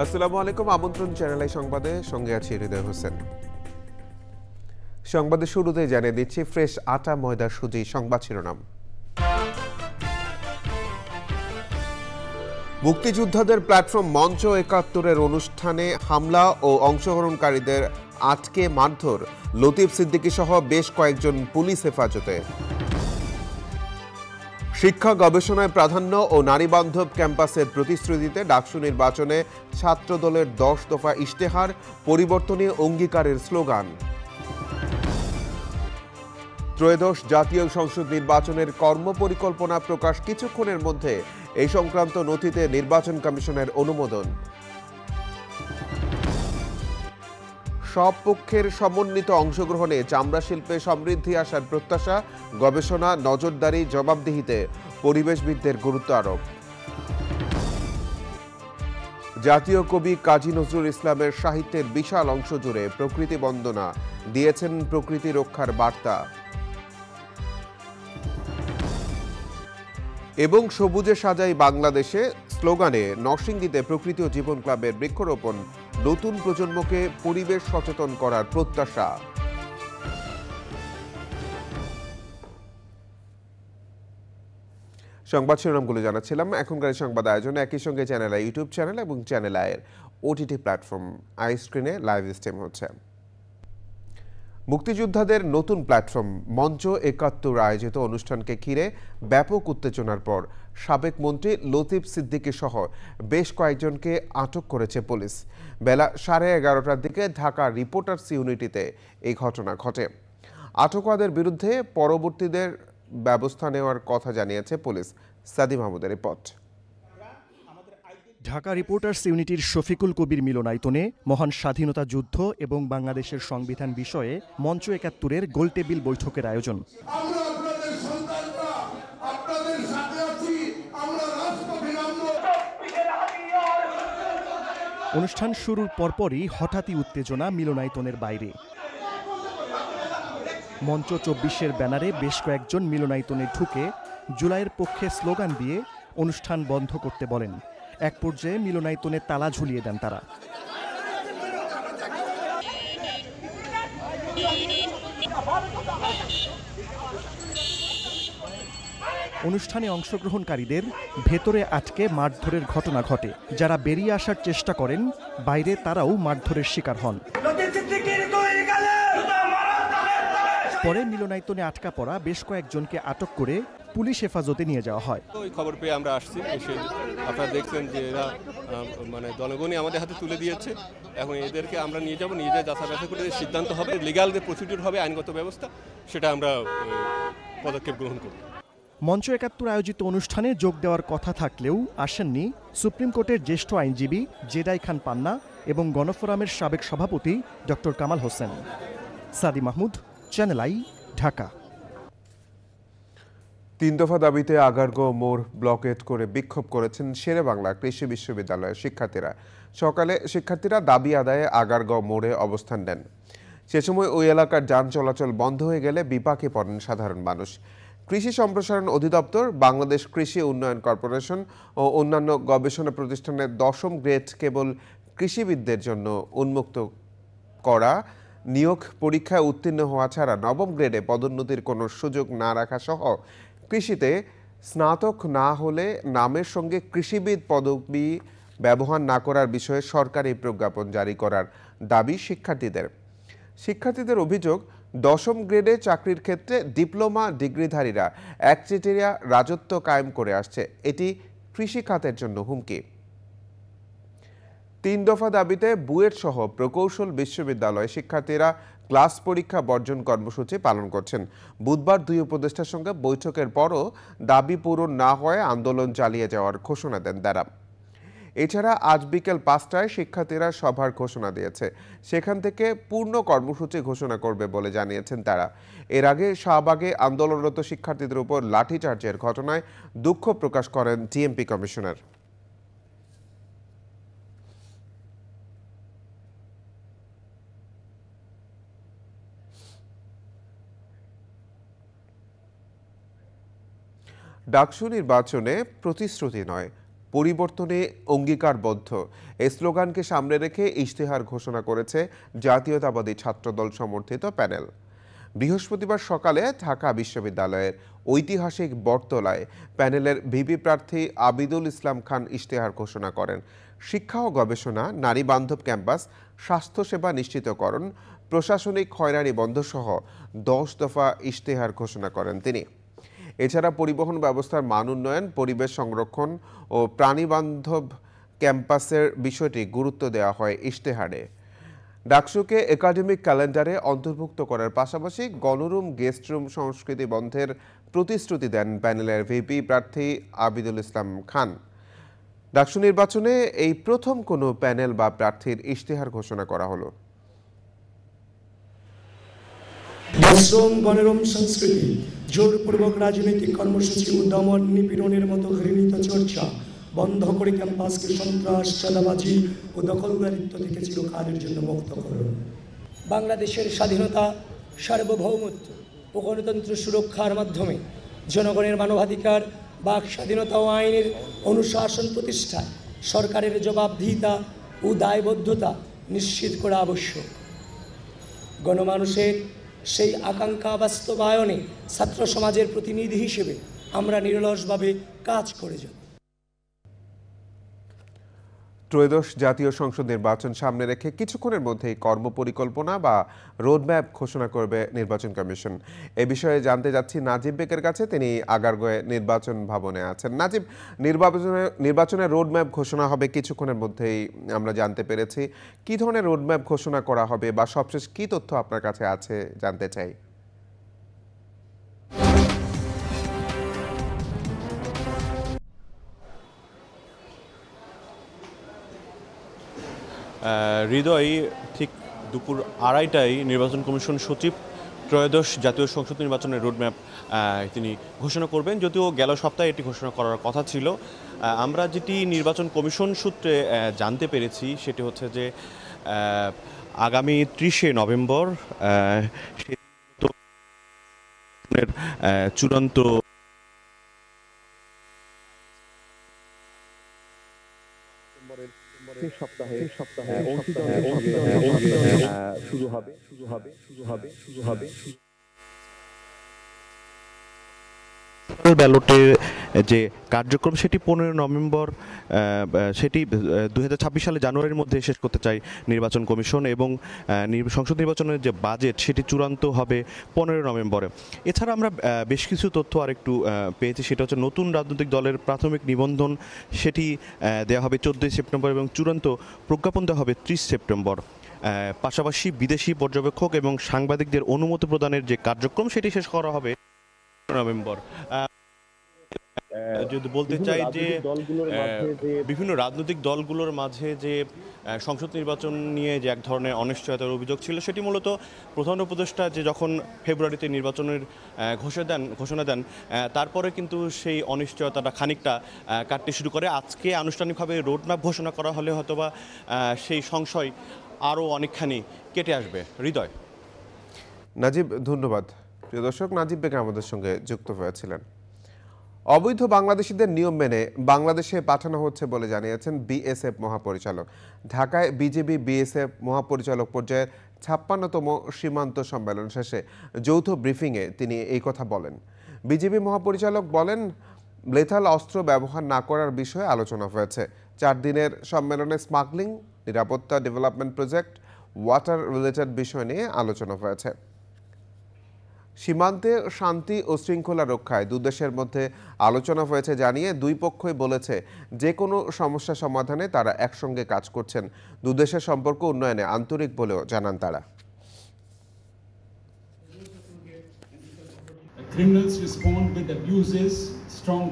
আসসালামু আলাইকুম। আমন্ত্রণ চ্যানেল আই সংবাদে, সঙ্গে আছি হৃদয় হোসেন। সংবাদের শুরুতে জানিয়ে দিচ্ছি ফ্রেশ আটা ময়দা সুজি সংবাদ শিরোনাম। মুক্তিযোদ্ধাদের প্ল্যাটফর্ম মঞ্চ ৭১-এর অনুষ্ঠানে হামলা ও অংশগ্রহণকারীদের আটকে মারধর, লতিফ সিদ্দিকী সহ বেশ কয়েকজন পুলিশ হেফাজতে। শিক্ষা গবেষণায় প্রাধান্য ও নারীবান্ধব ক্যাম্পাসের প্রতিশ্রুতিতে ডাকসু নির্বাচনে ছাত্রদলের ১০ দফা ইশতেহার, পরিবর্তনে অঙ্গীকারের স্লোগান। ত্রয়োদশ জাতীয় সংসদ নির্বাচনের কর্মপরিকল্পনা প্রকাশ কিছুক্ষণের মধ্যে, এই সংক্রান্ত নথিতে নির্বাচন কমিশনের অনুমোদন। সব পক্ষের সমন্বিত অংশগ্রহণে চামড়া শিল্পে সমৃদ্ধি আসার প্রত্যাশা, গবেষণা, নজরদারি, জবাবদিহিতে পরিবেশবিদদের গুরুত্ব আরোপ। জাতীয় কবি কাজী নজরুল ইসলামের সাহিত্যের বিশাল অংশ জুড়ে প্রকৃতি বন্দনা, দিয়েছেন প্রকৃতি রক্ষার বার্তা। এবং সবুজে সাজাই বাংলাদেশে স্লোগানে নরসিংদীতে প্রকৃতি ও জীবন ক্লাবের বৃক্ষরোপণ, নতুন প্রজন্মকে পরিবেশ সচেতন করার প্রত্যাশা। সংবাদ শিরোনামগুলো জানাচ্ছিলাম। এখনকার সংবাদ আয়োজনে একই সঙ্গে চ্যানেল আই ইউটিউব চ্যানেল এবং চ্যানেল আইয়ের ওটিটি প্ল্যাটফর্ম আই স্ক্রিনে লাইভ স্ট্রিম হচ্ছে। মুক্তিযোদ্ধাদের নতুন প্ল্যাটফর্ম মঞ্চ ৭১ আয়োজিত অনুষ্ঠানকে ঘিরে ব্যাপক উত্তেজনার পর সাবেক মন্ত্রী লতিফ সিদ্দিকী সহ বেশ কয়েকজনকে আটক করেছে পুলিশ। বেলা 11:30টার দিকে ঢাকা রিপোর্টার্স ইউনিটিতে এই ঘটনা ঘটে। আটকদের বিরুদ্ধে পরবর্তীদের ব্যবস্থা নেওয়ার কথা জানিয়েছে পুলিশ। সাদি মাহমুদের রিপোর্ট। ঢাকা রিপোর্টার্স ইউনিটির শফিকুল কবির মিলনায়তনে মহান স্বাধীনতা যুদ্ধ এবং বাংলাদেশের সংবিধান বিষয়ে মঞ্চ ৭১-এর গোলটেবিল বৈঠকের আয়োজন। অনুষ্ঠান শুরুর পরপরই হঠাৎই উত্তেজনা মিলনায়তনের বাইরে। মঞ্চ ২৪-এর ব্যানারে বেশ কয়েকজন মিলনায়তনে ঢুকে জুলাইয়ের পক্ষে স্লোগান দিয়ে অনুষ্ঠান বন্ধ করতে বলেন। এক পর্যায়ে মিলনায়তনে তালা ঝুলিয়ে দেন তারা। অনুষ্ঠানে অংশগ্রহণকারীদের ভেতরে আটকে মারধরের ঘটনা ঘটে। যারা বেরিয়ে আসার চেষ্টা করেন, বাইরে তারাও মারধরের শিকার হন। পরে মিলনায়তনে আটকা পড়া বেশ কয়েকজনকে আটক করে পুলিশ হেফাজতে নিয়ে যাওয়া হয়। ওই খবর পেয়ে আমরা আসছি, এসে আপনারা দেখছেন যে এরা জনগণই আমাদের হাতে তুলে দিয়েছে। এখন এদেরকে আমরা নিয়ে যাব, নিয়ে যাই যাচাই বাছাই করে সিদ্ধান্ত হবে, লিগ্যাল যে প্রসিডিউর হবে, আইনগত ব্যবস্থা, সেটা আমরা পদক্ষেপ গ্রহণ করব। মঞ্চ ৭১ আয়োজিত অনুষ্ঠানে যোগ দেওয়ার কথা থাকলেও আসেননি সুপ্রিম কোর্টের জ্যেষ্ঠ আইনজীবী জেদাই খান পান্না এবং গণফোরামের সাবেক সভাপতি ডক্টর কামাল হোসেন। সাদি মাহমুদ, চ্যানেল আই, ঢাকা। ৩ দফা দাবিতে আগারগাঁও মোড় ব্লকেট করে বিক্ষোভ করেছেন শেরেবাংলা কৃষি বিশ্ববিদ্যালয়ের শিক্ষার্থীরা। সকালে শিক্ষার্থীরা দাবি আদায়ে আগারগাঁও মোড়ে অবস্থান নেন। সে সময় ওই এলাকার যান চলাচল বন্ধ হয়ে গেলে বিপাকে পড়েন সাধারণ মানুষ। কৃষি সম্প্রসারণ অধিদপ্তর, বাংলাদেশ কৃষি উন্নয়ন কর্পোরেশন ও অন্যান্য গবেষণা প্রতিষ্ঠানের ১০ম গ্রেড কেবল কৃষিবিদদের জন্য উন্মুক্ত করা, নিয়োগ পরীক্ষায় উত্তীর্ণ হওয়া ছাড়া ৯ম গ্রেডে পদোন্নতির কোনো সুযোগ না রাখা সহ কৃষিতে স্নাতক না হলে নামের সঙ্গে কৃষিবিদ পদবি ব্যবহার না করার বিষয়ে সরকারি প্রজ্ঞাপন জারি করার দাবি শিক্ষার্থীদের। শিক্ষার্থীদের অভিযোগ, ১০ম গ্রেডে চাকরির ক্ষেত্রে ডিপ্লোমা ডিগ্রিধারীরা একচেটিয়া রাজত্ব কায়েম করে আসছে। এটি কৃষি খাতের জন্য হুমকি। ৩ দফা দাবিতে বুয়েট সহ প্রকৌশল বিশ্ববিদ্যালয়ে শিক্ষার্থীরা ক্লাস পরীক্ষা বর্জন কর্মসূচি পালন করছেন। বুধবার ২ উপদেষ্টার সঙ্গে বৈঠকের পরও দাবি পূরণ না হওয়ায় আন্দোলন চালিয়ে যাওয়ার ঘোষণা দেন তারা। এছাড়া আজ বিকেল 5টায় শিক্ষার্থীরা সভার ঘোষণা দিয়েছে, সেখান থেকে পূর্ণ কর্মসূচি ঘোষণা করবে বলে জানিয়েছেন তারা। এর আগে শাহবাগে আন্দোলনরত শিক্ষার্থীদের উপর লাঠিচার্জের ঘটনায় দুঃখ প্রকাশ করেন ডিএমপি কমিশনার। ডাকসু নির্বাচনে প্রতিশ্রুতি নয়, পরিবর্তনে অঙ্গীকারবদ্ধ এই স্লোগানকে সামনে রেখে ইশতেহার ঘোষণা করেছে জাতীয়তাবাদী ছাত্রদল সমর্থিত প্যানেল। বৃহস্পতিবার সকালে ঢাকা বিশ্ববিদ্যালয়ের ঐতিহাসিক বটতলায় প্যানেলের ভিপি প্রার্থী আবিদুল ইসলাম খান ইশতেহার ঘোষণা করেন। শিক্ষা ও গবেষণা, নারী বান্ধব ক্যাম্পাস, স্বাস্থ্যসেবা নিশ্চিতকরণ, প্রশাসনিক হয়রানি বন্ধসহ 10 দফা ইশতেহার ঘোষণা করেন তিনি। এছাড়া পরিবহন ব্যবস্থার মান উন্নয়ন, পরিবেশ সংরক্ষণ ও প্রাণীবান্ধব ক্যাম্পাসের বিষয়টি গুরুত্ব দেওয়া হয় ইশতেহারে। ডাকসুকে একাডেমিক ক্যালেন্ডারে অন্তর্ভুক্ত করার পাশাপাশি গণরুম, গেস্টরুম সংস্কৃতি বন্ধের প্রতিশ্রুতি দেন প্যানেলের ভিপি প্রার্থী আবিদুল ইসলাম খান। ডাকসু নির্বাচনে এই প্রথম কোনো প্যানেল বা প্রার্থীর ইশতেহার ঘোষণা করা হলো। গণরুম সংস্কৃতি, জোরপূর্বক রাজনৈতিক কর্মসূচি, দমন নিপীড়নের মতো ঘৃণিত চর্চা বন্ধ করে ক্যাম্পাসকে সন্ত্রাস, চাঁদাবাজি ও দখলদারিত্ব থেকে চিরকালের জন্য মুক্ত করুন। বাংলাদেশের স্বাধীনতা, সার্বভৌমত্ব ও গণতন্ত্র সুরক্ষার মাধ্যমে জনগণের মানবাধিকার, বাক স্বাধীনতা ও আইনের অনুশাসন প্রতিষ্ঠায় সরকারের জবাবদিহিতা ও দায়বদ্ধতা নিশ্চিত করা আবশ্যক। গণমানুষের সেই আকাঙ্ক্ষা বাস্তবায়নে ছাত্র সমাজের প্রতিনিধি হিসেবে আমরা নিরলসভাবে কাজ করে যাব। ত্রয়োদশ জাতীয় সংসদ নির্বাচন সামনে রেখে কিছুক্ষণের মধ্যেই কর্মপরিকল্পনা বা রোডম্যাপ ঘোষণা করবে নির্বাচন কমিশন। এ বিষয়ে জানতে যাচ্ছি নাজিব বেকের কাছে, তিনি আগারগাঁওয়ে নির্বাচন ভবনে আছেন। নাজিব, নির্বাচনের রোডম্যাপ ঘোষণা হবে কিছুক্ষণের মধ্যেই আমরা জানতে পেরেছি। কি ধরনের রোডম্যাপ ঘোষণা করা হবে বা সবশেষ কি তথ্য আপনার কাছে আছে জানতে চাই। হৃদয়, ঠিক দুপুর 2:30টায় নির্বাচন কমিশন সচিব ত্রয়োদশ জাতীয় সংসদ নির্বাচনের রোডম্যাপ তিনি ঘোষণা করবেন। যদিও গেল সপ্তাহে এটি ঘোষণা করার কথা ছিল। আমরা যেটি নির্বাচন কমিশন সূত্রে জানতে পেরেছি সেটি হচ্ছে যে আগামী 30শে নভেম্বর চূড়ান্ত সপ্তাহে শুরু হবে ব্যালটের যে কার্যক্রম সেটি 15 নভেম্বর, সেটি 2026 সালে জানুয়ারির মধ্যে শেষ করতে চায় নির্বাচন কমিশন, এবং সংসদ নির্বাচনের যে বাজেট সেটি চূড়ান্ত হবে 15 নভেম্বরে। এছাড়া আমরা বেশ কিছু তথ্য আরেকটু পেয়েছি, সেটা হচ্ছে নতুন রাজনৈতিক দলের প্রাথমিক নিবন্ধন সেটি দেওয়া হবে 14 সেপ্টেম্বর এবং চূড়ান্ত প্রজ্ঞাপন দেওয়া হবে 30 সেপ্টেম্বর। পাশাপাশি বিদেশি পর্যবেক্ষক এবং সাংবাদিকদের অনুমতি প্রদানের যে কার্যক্রম সেটি শেষ করা হবে নভেম্বর। যদি বলতে চাই যে বিভিন্ন রাজনৈতিক দলগুলোর মাঝে যে সংসদ নির্বাচন নিয়ে যে এক ধরনের অনিশ্চয়তার অভিযোগ ছিল, সেটি মূলত প্রধান উপদেষ্টা যে যখন ফেব্রুয়ারিতে নির্বাচনের ঘোষণা দেন তারপরে কিন্তু সেই অনিশ্চয়তাটা খানিকটা কাটতে শুরু করে। আজকে আনুষ্ঠানিকভাবে রোডম্যাপ ঘোষণা করা হলে হয়তোবা সেই সংশয় আরও অনেকখানি কেটে আসবে। হৃদয়। নাজিব, ধন্যবাদ। প্রিয় দর্শক, নাজিব বেগ আমাদের সঙ্গে যুক্ত হয়েছিলেন। অবৈধ বাংলাদেশিদের নিয়ম মেনে বাংলাদেশে পাঠানো হচ্ছে বলে জানিয়েছেন বিএসএফ মহাপরিচালক। ঢাকায় বিজেপি বিএসএফ মহাপরিচালক পর্যায়ের 56তম সীমান্ত সম্মেলন শেষে যৌথ ব্রিফিংয়ে তিনি এই কথা বলেন। বিজেপি মহাপরিচালক বলেন, লেথাল অস্ত্র ব্যবহার না করার বিষয়ে আলোচনা হয়েছে। 4 দিনের সম্মেলনে স্মাগলিং, নিরাপত্তা, ডেভেলপমেন্ট প্রজেক্ট, ওয়াটার রিলেটেড বিষয় নিয়ে আলোচনা হয়েছে। সীমান্তে শান্তি ও শৃঙ্খলা রক্ষায় দুই দেশের মধ্যে আলোচনা হয়েছে জানিয়ে দুই পক্ষই বলেছে যে কোনো সমস্যা সমাধানে তারা একসঙ্গে কাজ করছেন। দুই দেশের সম্পর্ক উন্নয়নে আন্তরিক বলেও জানান তারা। Criminals respond with abuses, strong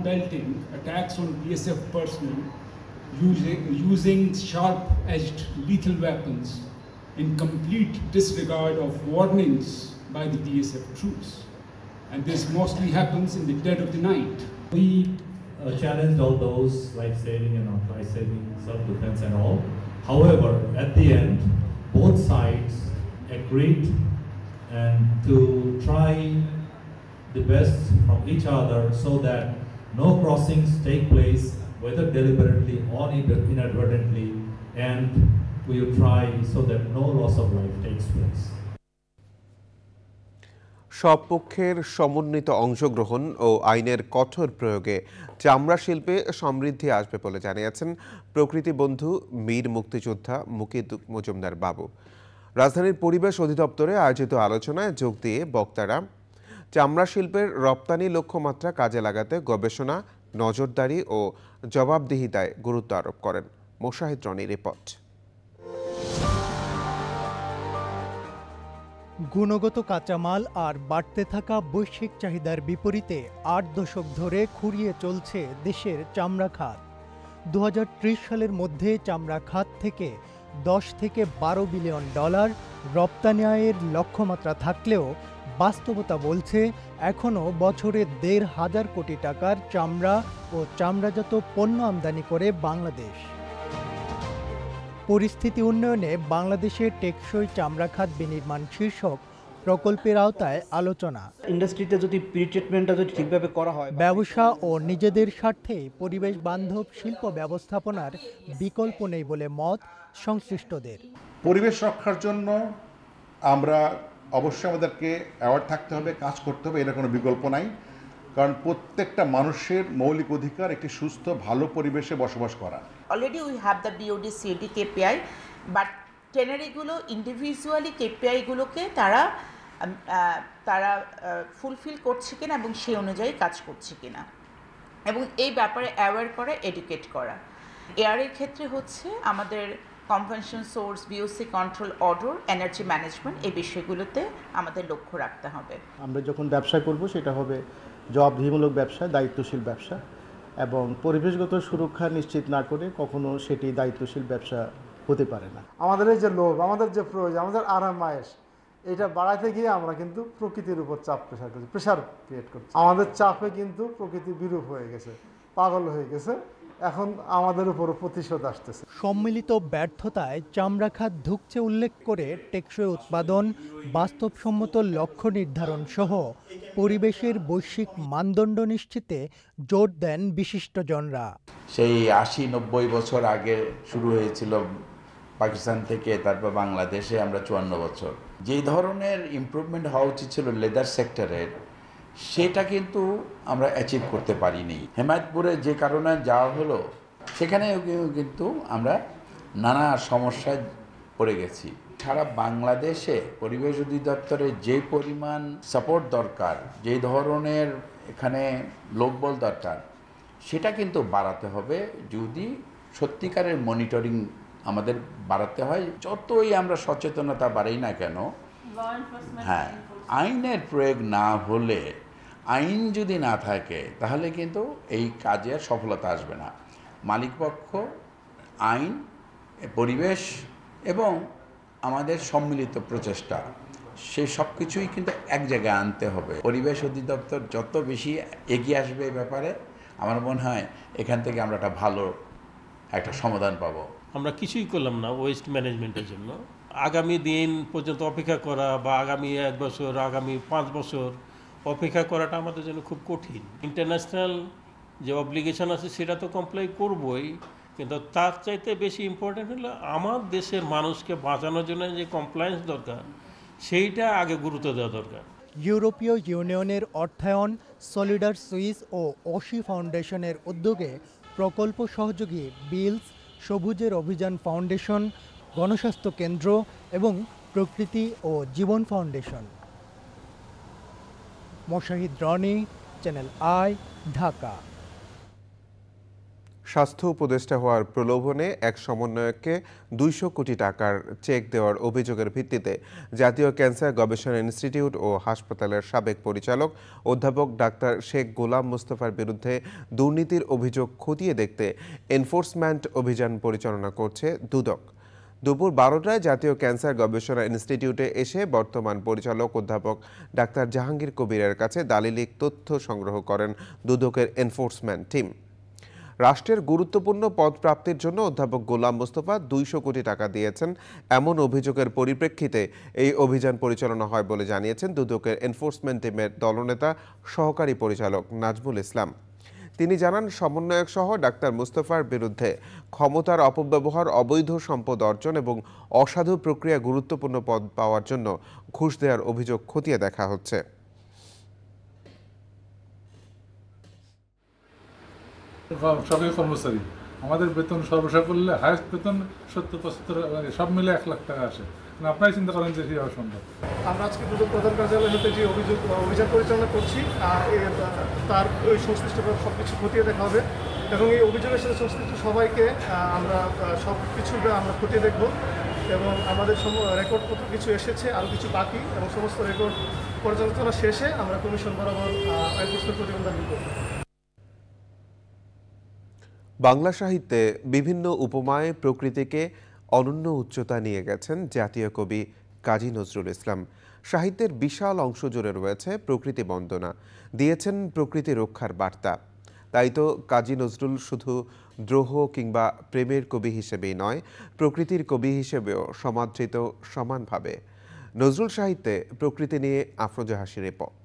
pelting, attacks on BSF personnel, using sharp-edged lethal weapons in complete disregard of warnings by the BSF troops. And this mostly happens in the dead of the night. We challenged all those life-saving and not life-saving, self-defense and all. However, at the end, both sides agreed and to try the best from each other so that no crossings take place, whether deliberately or inadvertently, and we will try so that no loss of life takes place. সব পক্ষের সমন্বিত অংশগ্রহণ ও আইনের কঠোর প্রয়োগে চামড়া শিল্পে সমৃদ্ধি আসবে বলে জানিয়েছেন প্রকৃতি বন্ধু মীর মুক্তিযোদ্ধা মুকিদ মজুমদার বাবু। রাজধানীর পরিবেশ অধিদপ্তরে আয়োজিত আলোচনায় যোগ দিয়ে বক্তারা চামড়া শিল্পের রপ্তানি লক্ষ্যমাত্রা কাজে লাগাতে গবেষণা, নজরদারি ও জবাবদিহিতায় গুরুত্ব আরোপ করেন। মোশাহিদ রনির রিপোর্ট। গুণগত কাঁচামাল আর বাড়তে থাকা বৈশ্বিক চাহিদার বিপরীতে ৮ দশক ধরে খুঁড়িয়ে চলছে দেশের চামড়া খাত। ২০৩০ সালের মধ্যে চামড়া খাত থেকে ১০ থেকে ১২ বিলিয়ন ডলার রপ্তানি আয়ের লক্ষ্যমাত্রা থাকলেও বাস্তবতা বলছে এখনও বছরে ১৫০০ কোটি টাকার চামড়া ও চামড়াজাত পণ্য আমদানি করে বাংলাদেশ। পরিস্থিতি উন্নয়নে বাংলাদেশের টেকসই চামড়া খাত বিনির্মাণ শীর্ষক প্রকল্পের আওতায় আলোচনা। ইন্ডাস্ট্রিতে যদি প্রি-ট্রিটমেন্টটা যদি ঠিকভাবে করা হয়, ব্যবসা ও নিজেদের স্বার্থে পরিবেশ বান্ধব শিল্প ব্যবস্থাপনার বিকল্প নেই বলে মত সংশ্লিষ্টদের। পরিবেশ রক্ষার জন্য আমরা অবশ্যই আমাদেরকে অ্যাওয়ার্ড থাকতে হবে, কাজ করতে হবে, এর কোনো বিকল্প নাই। কারণ প্রত্যেকটা মানুষের মৌলিক অধিকার একটি সুস্থ ভালো পরিবেশে বসবাস করা। Already we have the BOD COD KPI, but টেনারিগুলো ইন্ডিভিজুয়ালি KPI-গুলোকে তারা ফুলফিল করছে কিনা এবং সেই অনুযায়ী কাজ করছে কিনা, এবং এই ব্যাপারে অ্যাওয়্যার করা, এডুকেট করা। এয়ারের ক্ষেত্রে হচ্ছে আমাদের convention source, BOC control order, energy management, এই বিষয়গুলোতে আমাদের লক্ষ্য রাখতে হবে। আমরা যখন ব্যবসা করব সেটা হবে জবাবদিহিমূলক ব্যবসা, দায়িত্বশীল ব্যবসা, এবং পরিবেশগত সুরক্ষা নিশ্চিত না করে কখনো সেটি দায়িত্বশীল ব্যবসা হতে পারে না। আমাদের এই যে লোভ, আমাদের যে প্রয়োজন, আমাদের আরাম আয়েশ, এটা বাড়াইতে গিয়ে আমরা কিন্তু প্রকৃতির উপর প্রেশার ক্রিয়েট করছি। আমাদের চাপে কিন্তু প্রকৃতি বিরূপ হয়ে গেছে, পাগল হয়ে গেছে, এখন আমাদের উপর প্রতিশোধ আসতেছে। সম্মিলিত ব্যর্থতায় চামড়া খাত ধুঁকছে উল্লেখ করে টেকসই উৎপাদন, বাস্তবসম্মত লক্ষ্য নির্ধারণ সহ পরিবেশের বৈশ্বিক মানদণ্ড নিশ্চিতে জোর দেন বিশিষ্টজনরা। সেই ৮০-৯০ বছর আগে শুরু হয়েছিল পাকিস্তান থেকে, তারপর বাংলাদেশে আমরা ৫৪ বছর। যেই ধরনের ইমপ্রুভমেন্ট হওয়া উচিত ছিল লেদার সেক্টরের, সেটা কিন্তু আমরা অ্যাচিভ করতে পারিনি। হেমায়তপুরে যে কারণে যাওয়া হলো, সেখানেও কিন্তু আমরা নানা সমস্যায় পড়ে গেছি। সারা বাংলাদেশে পরিবেশ অধিদপ্তরের যে পরিমাণ সাপোর্ট দরকার, যে ধরনের এখানে লোকবল দরকার, সেটা কিন্তু বাড়াতে হবে। যদি সত্যিকারের মনিটরিং আমাদের বাড়াতে হয়, যতই আমরা সচেতনতা বাড়াই না কেন, হ্যাঁ, আইনের প্রয়োগ না হলে, আইন যদি না থাকে, তাহলে কিন্তু এই কাজের সফলতা আসবে না। মালিকপক্ষ, আইন, পরিবেশ এবং আমাদের সম্মিলিত প্রচেষ্টা, সেই সব কিছুই কিন্তু এক জায়গায় আনতে হবে। পরিবেশ অধিদপ্তর যত বেশি এগিয়ে আসবে এই ব্যাপারে, আমার মনে হয় এখান থেকে আমরা একটা ভালো একটা সমাধান পাবো। আমরা কিছুই করলাম না ওয়েস্ট ম্যানেজমেন্টের জন্য। আগামী দিন পর্যন্ত অপেক্ষা করা, বা আগামী 1 বছর, আগামী 5 বছর অপেক্ষা করাটা আমাদের জন্য খুব কঠিন। ইন্টারন্যাশনাল যে অব্লিগেশন আছে সেটা তো কমপ্লাই করবই, কিন্তু তার চাইতে বেশি ইম্পর্টেন্ট হলো আমার দেশের মানুষকে বাঁচানোর জন্য যে কমপ্লায়েন্স দরকার, সেইটা আগে গুরুত্ব দেওয়া দরকার। ইউরোপীয় ইউনিয়নের অর্থায়ন, সলিডার সুইস ও ওশি ফাউন্ডেশনের উদ্যোগে প্রকল্প সহযোগী বিলস, সবুজের অভিযান ফাউন্ডেশন, গণস্বাস্থ্য কেন্দ্র এবং Prokriti O Jibon foundation. Moshahid Roni, channel I, Dhaka. স্বাস্থ্য উপদেষ্টা হওয়ার প্রলোভনে এক সমন্বয়ককে 200 কোটি টাকার চেক দেওয়ার অভিযোগের ভিত্তিতে জাতীয় ক্যান্সার গবেষণা ইনস্টিটিউট ও হাসপাতালের সাবেক পরিচালক অধ্যাপক ডাক্তার শেখ গোলাম মোস্তফার বিরুদ্ধে দুর্নীতির অভিযোগ খতিয়ে দেখতে এনফোর্সমেন্ট অভিযান পরিচালনা করছে দুদক। দুপুর 12টায় জাতীয় ক্যান্সার গবেষণা ইনস্টিটিউটে এসে বর্তমান পরিচালক অধ্যাপক ডাক্তার জাহাঙ্গীর কবিরের কাছে দালিলিক তথ্য সংগ্রহ করেন দুদকের এনফোর্সমেন্ট টিম। রাষ্ট্রের গুরুত্বপূর্ণ পদ প্রাপ্তির জন্য অধ্যাপক গোলাম মোস্তফা 200 কোটি টাকা দিয়েছেন এমন অভিযোগের পরিপ্রেক্ষিতে এই অভিযান পরিচালনা হয় বলে জানিয়েছেন দুদকের এনফোর্সমেন্ট টিমের দলনেতা সহকারী পরিচালক নাজমুল ইসলাম। তিনি জানান, সমন্বয়ক সহ ডাক্তার মোস্তফার বিরুদ্ধে ক্ষমতার অপব্যবহার, অবৈধ সম্পদ অর্জন এবং অসাধু প্রক্রিয়া গুরুত্বপূর্ণ পদ পাওয়ার জন্য ঘুষ দেওয়ার অভিযোগ খতিয়ে দেখা হচ্ছে। সরকারি কর্মচারী আমাদের বেতন সর্বশেষ করলে হায়েস্ট বেতন 70-75 সব মিলে 1 লাখ টাকা আসে। আপনারাই চিন্তা করেন যে কীভাবে সম্ভব। আমরা আজকে দুদক প্রধান কার্যালয় হতে যে অভিযান পরিচালনা করছি তার ওই সংশ্লিষ্ট সব কিছু খতিয়ে দেখা হবে এবং এই অভিযোগের সাথে সংশ্লিষ্ট সবাইকে আমরা সব কিছু আমরা খতিয়ে দেখব এবং আমাদের রেকর্ড কত কিছু এসেছে, আরও কিছু বাকি, এবং সমস্ত রেকর্ড পর্যালোচনা শেষে আমরা কমিশন বরাবর এনফোর্সমেন্ট প্রতিবেদন দাবি করব। বাংলা সাহিত্যে বিভিন্ন উপমায় প্রকৃতিকে অনন্য উচ্চতা নিয়ে গেছেন জাতীয় কবি কাজী নজরুল ইসলাম। সাহিত্যের বিশাল অংশ জুড়ে রয়েছে প্রকৃতি বন্দনা, দিয়েছেন প্রকৃতি রক্ষার বার্তা। তাই তো কাজী নজরুল শুধু দ্রোহ কিংবা প্রেমের কবি হিসেবেই নয়, প্রকৃতির কবি হিসেবেও সমাদৃত সমানভাবে। নজরুল সাহিত্যে প্রকৃতি নিয়ে আফরোজা হাসির রিপোর্ট।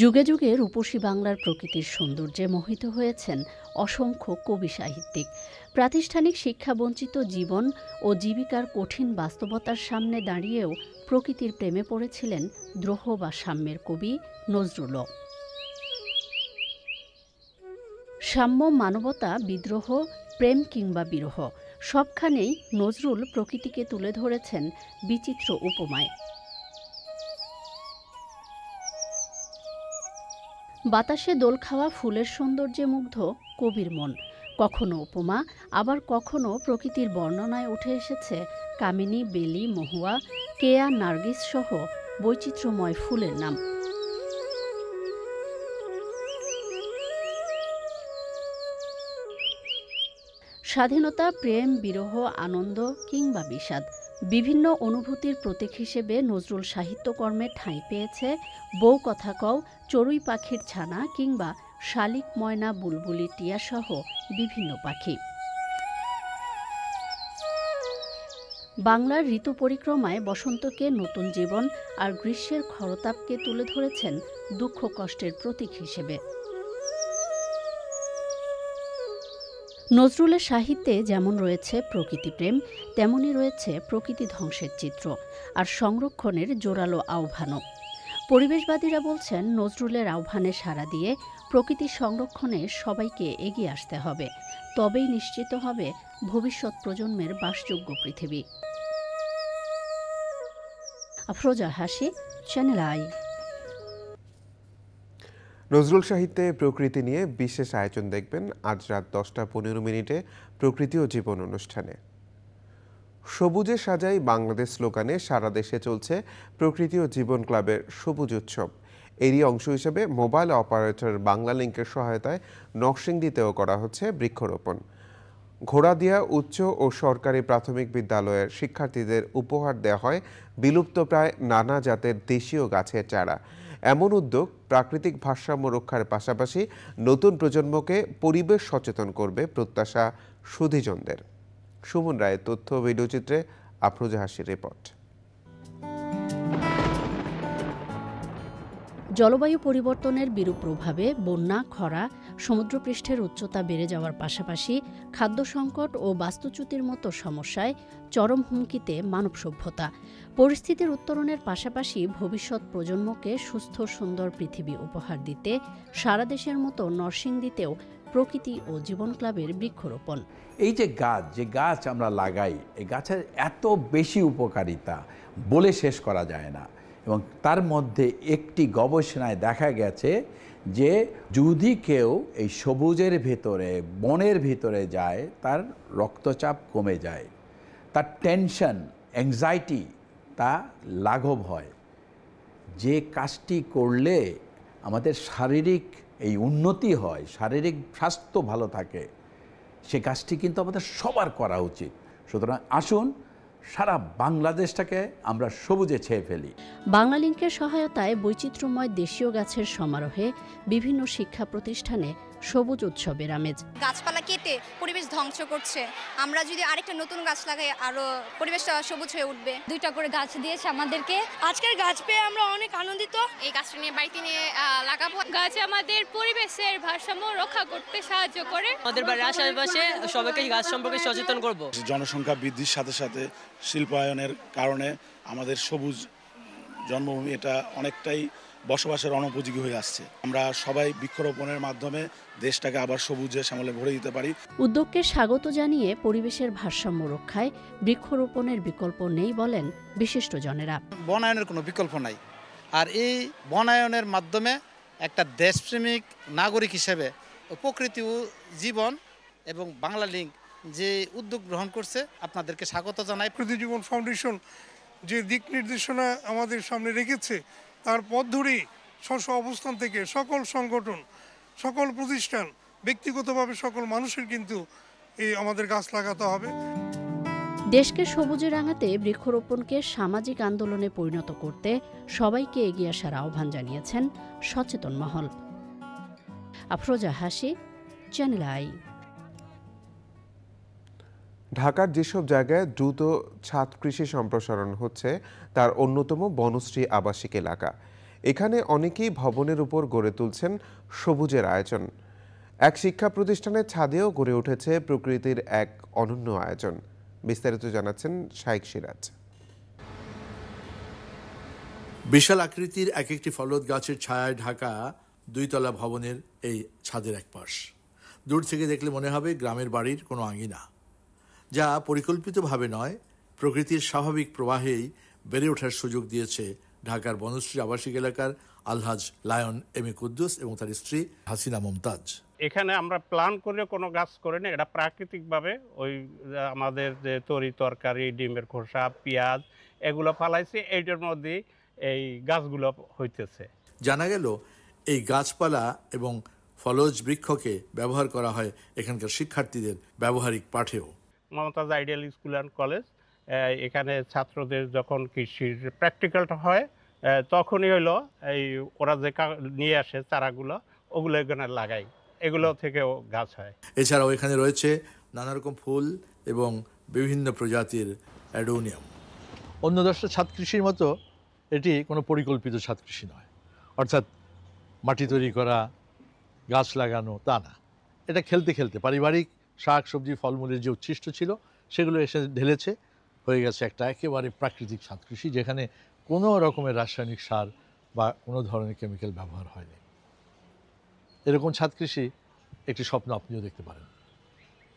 যুগে যুগে রূপসী বাংলার প্রকৃতির সৌন্দর্যে মোহিত হয়েছেন অসংখ্য কবি সাহিত্যিক। প্রাতিষ্ঠানিক শিক্ষাবঞ্চিত জীবন ও জীবিকার কঠিন বাস্তবতার সামনে দাঁড়িয়েও প্রকৃতির প্রেমে পড়েছিলেন দ্রোহ বা সাম্যের কবি নজরুলও। সাম্য, মানবতা, বিদ্রোহ, প্রেম কিংবা বিরহ, সবখানেই নজরুল প্রকৃতিকে তুলে ধরেছেন বিচিত্র উপমায়। বাতাসে দোল খাওয়া ফুলের সৌন্দর্যে মুগ্ধ কবির মন। কখনো উপমা, আবার কখনো প্রকৃতির বর্ণনায় উঠে এসেছে কামিনী, বেলি, মহুয়া, কেয়া, নার্গিস সহ বৈচিত্র্যময় ফুলের নাম। স্বাধীনতা, প্রেম, বিরহ, আনন্দ কিংবা বিষাদ, বিভিন্ন অনুভূতির প্রতীক হিসেবে নজরুল সাহিত্যকর্মে ঠাঁই পেয়েছে বউ কথা কও, চড়ুই পাখির ছানা কিংবা শালিক, ময়না, বুলবুলি, টিয়া সহ বিভিন্ন পাখি। বাংলার ঋতু পরিক্রমায় বসন্তকে নতুন জীবন আর গ্রীষ্মের খরতাপকে তুলে ধরেছেন দুঃখ কষ্টের প্রতীক হিসেবে। নজরুলের সাহিত্যে যেমন রয়েছে প্রকৃতিপ্রেম, তেমনই রয়েছে প্রকৃতি ধ্বংসের চিত্র আর সংরক্ষণের জোরালো আহ্বানও। পরিবেশবাদীরা বলছেন, নজরুলের আহ্বানে সাড়া দিয়ে প্রকৃতি সংরক্ষণে সবাইকে এগিয়ে আসতে হবে, তবেই নিশ্চিত হবে ভবিষ্যৎ প্রজন্মের বাসযোগ্য পৃথিবী। আফরোজা হাসি, চ্যানেল আই। নজরুল সাহিত্যে প্রকৃতি নিয়ে বিশেষ আয়োজন দেখবেন আজ রাত 10:15 প্রকৃতি ও জীবন অনুষ্ঠানে। সবুজে সাজাই বাংলাদেশ স্লোগানে সারা দেশে চলছে প্রকৃতি ও জীবন ক্লাবের সবুজ উৎসব। এরই অংশ হিসেবে মোবাইল অপারেটর বাংলালিংকের সহায়তায় নরসিংদীতেও করা হচ্ছে বৃক্ষরোপণ। ঘোড়াদিয়া উচ্চ ও সরকারি প্রাথমিক বিদ্যালয়ের শিক্ষার্থীদের উপহার দেওয়া হয় বিলুপ্তপ্রায় নানা জাতের দেশীয় গাছের চারা। এমন উদ্যোগ প্রাকৃতিক ভারসাম্য রক্ষার পাশাপাশি নতুন প্রজন্মকে পরিবেশ সচেতন করবে প্রত্যাশা সুধীজনদের। সুমন রায়ের তথ্য ভিডিওচিত্রে আফরোজা হাসির রিপোর্ট। জলবায়ু পরিবর্তনের বিরূপ প্রভাবে বন্যা, খরা, সমুদ্রপৃষ্ঠের উচ্চতা বেড়ে যাওয়ার পাশাপাশি খাদ্য সংকট ও বাস্তুচ্যুতির মতো সমস্যায় চরম হুমকিতে মানব সভ্যতা। পরিস্থিতির উত্তরণের পাশাপাশি ভবিষ্যৎ প্রজন্মকে সুস্থ সুন্দর পৃথিবী উপহার দিতে সারা দেশের মতো নরসিংদীতেও প্রকৃতি ও জীবন ক্লাবের বৃক্ষরোপণ। এই যে গাছ আমরা লাগাই, এই গাছের এত বেশি উপকারিতা বলে শেষ করা যায় না। এবং তার মধ্যে একটি গবেষণায় দেখা গেছে যে যদি কেউ এই সবুজের ভেতরে বনের ভিতরে যায় তার রক্তচাপ কমে যায়, তার টেনশন অ্যাংজাইটি তা লাঘব হয়। যে কাজটি করলে আমাদের শারীরিক এই উন্নতি হয়, শারীরিক স্বাস্থ্য ভালো থাকে, সে কাজটি কিন্তু আমাদের সবার করা উচিত। সুতরাং আসুন সারা বাংলাদেশটাকে আমরা সবুজে ছেয়ে ফেলি। বাংলালিংকের সহায়তায় বৈচিত্র্যময় দেশীয় গাছের সমারোহে বিভিন্ন শিক্ষা প্রতিষ্ঠানে সবুজ উৎসবের আমেজ। গাছপালা কেটে পরিবেশ ধ্বংস করছে, আমরা যদি আরেকটা নতুন গাছ লাগাই আরো পরিবেশটা সবুজ হয়ে উঠবে। 2টা করে গাছ দিয়েছে আমাদেরকে, আজকের গাছ পেয়ে আমরা অনেক আনন্দিত। এই গাছটা নিয়ে বাড়িতে নিয়ে লাগাবো। গাছ আমাদের পরিবেশের ভারসাম্য রক্ষা করতে সাহায্য করে। আমাদের বাড়ির আশেপাশে সবাইকে গাছ সম্পর্কে সচেতন করব। জনসংখ্যা বৃদ্ধির সাথে সাথে শিল্পায়নের কারণে আমাদের সবুজ জন্মভূমি এটা অনেকটাই বসবাসের অনুপযোগী হয়ে আসছে। আমরা সবাই বৃক্ষরোপণের মাধ্যমে দেশটাকে আবার সবুজে শ্যামলে ভরে দিতে পারি। উদ্যোগকে স্বাগত জানিয়ে পরিবেশের ভারসাম্য রক্ষায় বৃক্ষরোপণের বিকল্প নেই বলেন বিশিষ্টজনেরা। বনায়নের কোনো বিকল্প নাই, আর এই বনায়নের মাধ্যমে একটা দেশপ্রেমিক নাগরিক হিসেবে প্রকৃতি ও জীবন এবং বাংলালিংক যে উদ্যোগ গ্রহণ করছে আপনাদেরকে স্বাগত জানাই। প্রকৃতি জীবন ফাউন্ডেশন যে দিক নির্দেশনা আমাদের সামনে রেখেছে তার পথ ধরেই স্ব অবস্থান থেকে সকল সংগঠন, সকল প্রতিষ্ঠান, ব্যক্তিগতভাবে সকল মানুষের কিন্তু এই আমাদের গাছ লাগাতে হবে। দেশকে সবুজে রাঙাতে বৃক্ষরোপণকে সামাজিক আন্দোলনে পরিণত করতে সবাইকে এগিয়ে আসার আহ্বান জানিয়েছেন সচেতন মহল। আফরোজা হাসি, চ্যানেল আই। ঢাকার যেসব জায়গায় দ্রুত ছাদ কৃষি সম্প্রসারণ হচ্ছে তার অন্যতম বনশ্রী আবাসিক এলাকা। এখানে অনেকেই ভবনের উপর গড়ে তুলছেন সবুজের আয়োজন। এক শিক্ষা প্রতিষ্ঠানের ছাদেও গড়ে উঠেছে প্রকৃতির এক অনন্য আয়োজন। বিস্তারিত জানাচ্ছেন শাইখ সিরাজ। বিশাল আকৃতির এক একটি ফলদ গাছের ছায়ায় ঢাকা 2তলা ভবনের এই ছাদের এক পাশ। দূর থেকে দেখলে মনে হবে গ্রামের বাড়ির কোনো আঙিনা, যা পরিকল্পিতভাবে নয়, প্রকৃতির স্বাভাবিক প্রবাহেই বেড়ে ওঠার সুযোগ দিয়েছে ঢাকার বনশ্রী আবাসিক এলাকার আলহাজ লায়ন এম এ কুদ্দুস এবং তার স্ত্রী হাসিনা মুমতাজ। এখানে আমরা প্ল্যান করে কোনো গাছ করি না, এটা প্রাকৃতিকভাবে ওই আমাদের যে তরি তরকারি, ডিমের খোসা, পেঁয়াজ এগুলো ফালাইছি, এইটার মধ্যে এই গাছগুলো হইতেছে। জানা গেল এই গাছপালা এবং ফলজ বৃক্ষকে ব্যবহার করা হয় এখানকার শিক্ষার্থীদের ব্যবহারিক পাঠেও। Momtaz ideal school and college, এখানে ছাত্রদের যখন কৃষির প্র্যাকটিক্যালটা হয় তখনই হলো এই ওরা যে নিয়ে আসে চারাগুলো, ওগুলো এখানে লাগাই, এগুলো থেকেও গাছ হয়। এছাড়াও এখানে রয়েছে নানা রকম ফুল এবং বিভিন্ন প্রজাতির অ্যাডোনিয়াম। অন্য দশটা ছাদ কৃষির মতো এটি কোনো পরিকল্পিত ছাদ কৃষি নয়, অর্থাৎ মাটি তৈরি করা, গাছ লাগানো তা না। এটা খেলতে খেলতে পারিবারিক শাক সবজি ফলমূলের যে উচ্ছিষ্ট ছিল সেগুলো এসে ঢেলেছে, হয়ে গেছে একটা একেবারে প্রাকৃতিক ছাদ কৃষি, যেখানে কোনো রকমের রাসায়নিক সার বা কোনো ধরনের কেমিক্যাল ব্যবহার হয়নি। এরকম ছাদ কৃষি একটি স্বপ্ন আপনিও দেখতে পারেন।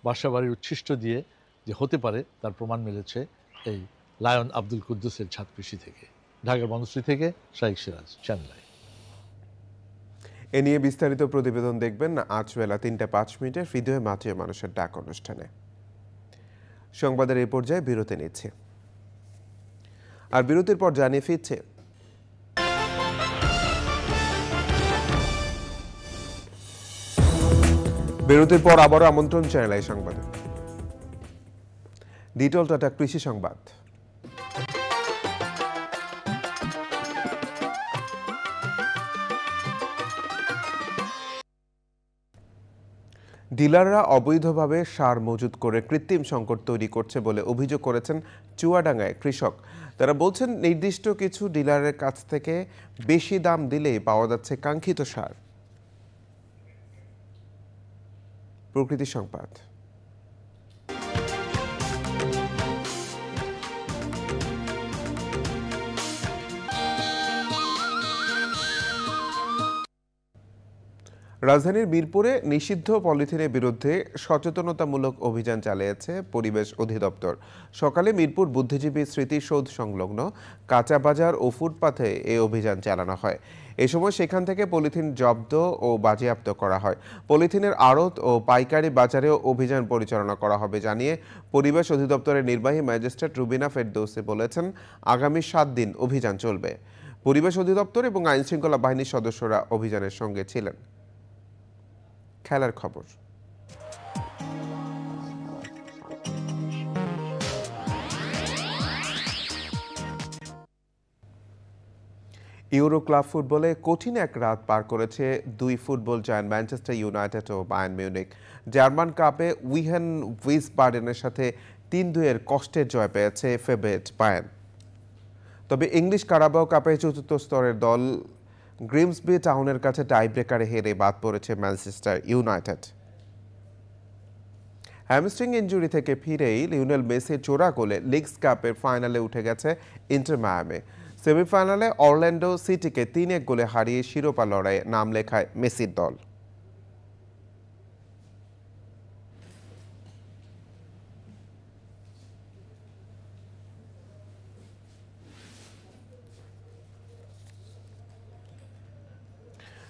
বাসাবাড়ির উচ্ছিষ্ট দিয়ে যে হতে পারে তার প্রমাণ মিলেছে এই লায়ন আব্দুল কুদ্দুসের ছাদ কৃষি থেকে। ঢাকার বনশ্রী থেকে শাইখ সিরাজ, চ্যানেল আই। এ নিয়ে বিস্তারিত প্রতিবেদন দেখবেন আজ বেলা 3:05 হৃদয়ে মাটিয়ে মানুষের ডাক অনুষ্ঠানে। সংবাদের এই পর্যায়ে বিরতি নিচ্ছে, আর বিরতির পর জানিয়ে ফিরছে বিরতির পর আবারও আমন্ত্রণ চ্যানেল আই সংবাদে। ডিটল টাটা কৃষি সংবাদ। ডিলাররা অবৈধভাবে সার মজুত করে কৃত্রিম সংকট তৈরি করছে বলে অভিযোগ করেছেন চুয়াডাঙ্গায় কৃষক। তারা বলছেন নির্দিষ্ট কিছু ডিলারের কাছ থেকে বেশি দাম দিলেই পাওয়া যাচ্ছে কাঙ্ক্ষিত সার। প্রকৃতি সংবাদ। রাজধানীর মিরপুরে নিষিদ্ধ পলিথিনের বিরুদ্ধে সচেতনতামূলক অভিযান চালিয়েছে পরিবেশ অধিদপ্তর। সকালে মিরপুর বুদ্ধিজীবী স্মৃতিসৌধ সংলগ্ন কাঁচা বাজার ও ফুটপাথে এই অভিযান চালানো হয়। এ সময় সেখান থেকে পলিথিন জব্দ ও বাজেয়াপ্ত করা হয়। পলিথিনের আড়ত ও পাইকারি বাজারেও অভিযান পরিচালনা করা হবে জানিয়ে পরিবেশ অধিদপ্তরের নির্বাহী ম্যাজিস্ট্রেট রুবিনা ফেরদৌসী বলেছেন, আগামী 7 দিন অভিযান চলবে। পরিবেশ অধিদপ্তর এবং আইনশৃঙ্খলা বাহিনীর সদস্যরা অভিযানের সঙ্গে ছিলেন। খেলার খবর। ইউরো ক্লাব ফুটবলে কঠিন এক রাত পার করেছে দুই ফুটবল জায়ান্ট ম্যানচেস্টার ইউনাইটেড ও বায়ার্ন মিউনিখ। জার্মান কাপে উইহেন উইসবাডেনের সাথে 3-2 কষ্টের জয় পেয়েছে ফেভারিট বায়ার্ন। তবে ইংলিশ কারাবাও কাপে চতুর্থ স্তরের দল গ্রিমসবি টাউনের কাছে টাইব্রেকারে হেরে বাদ পড়েছে ম্যানচেস্টার ইউনাইটেড। হ্যামস্ট্রিং ইনজুরি থেকে ফিরেই লিওনেল মেসির চোরা গোলে লিগস কাপের ফাইনালে উঠে গেছে ইন্টার মায়ামি। সেমিফাইনালে অরল্যান্ডো সিটিকে 3-1 গোলে হারিয়ে শিরোপা লড়াইয়ে নাম লেখায় মেসির দল।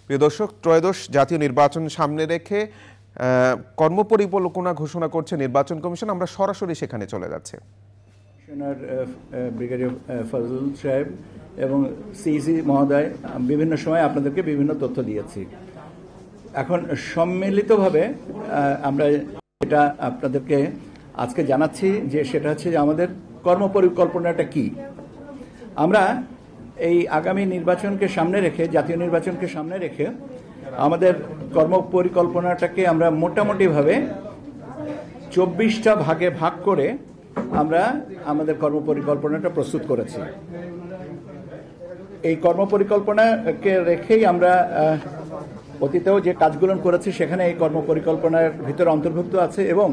প্রিয় দর্শক, ত্রয়োদশ জাতীয় নির্বাচন সামনে রেখে কর্মপরিকল্পনা ঘোষণা করছে নির্বাচন কমিশন। আমরা সরাসরি সেখানে চলে যাচ্ছি। ব্রিগেডিয়ার ফজল সাহেব এবং সিইসি মহোদয় বিভিন্ন সময় আপনাদেরকে বিভিন্ন তথ্য দিয়েছি। এখন সম্মিলিতভাবে আমরা এটা আপনাদেরকে আজকে জানাচ্ছি যে সেটা হচ্ছে যে আমাদের কর্মপরিকল্পনাটা কি। আমরা এই আগামী নির্বাচনকে সামনে রেখে, জাতীয় নির্বাচনকে সামনে রেখে আমাদের কর্মপরিকল্পনাটাকে আমরা মোটামুটিভাবে 24টা ভাগে ভাগ করে আমরা আমাদের কর্মপরিকল্পনাটা প্রস্তুত করেছি। এই কর্মপরিকল্পনাকে রেখেই আমরা অতীতেও যে কাজগুলো করেছি সেখানে এই কর্মপরিকল্পনার ভিতরে অন্তর্ভুক্ত আছে এবং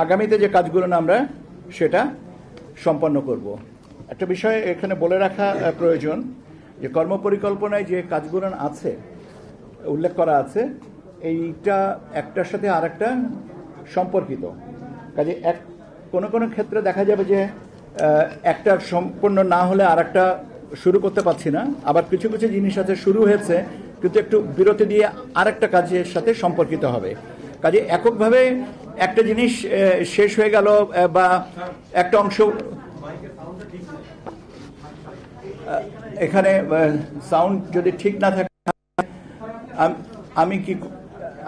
আগামীতে যে কাজগুলো আমরা সেটা সম্পন্ন করব। একটা বিষয় এখানে বলে রাখা প্রয়োজন যে কর্মপরিকল্পনায় যে কাজগুলো আছে, উল্লেখ করা আছে, এইটা একটার সাথে আরেকটা সম্পর্কিত। কাজে কোনো কোনো ক্ষেত্রে দেখা যাবে যে একটা সম্পূর্ণ না হলে আরেকটা শুরু করতে পারছি না, আবার কিছু কিছু জিনিস আছে শুরু হয়েছে কিন্তু একটু বিরতি দিয়ে আরেকটা কাজের সাথে সম্পর্কিত হবে। কাজে এককভাবে একটা জিনিস শেষ হয়ে গেল বা একটা অংশ, এখানে সাউন্ড যদি ঠিক না থাকে আমি কি,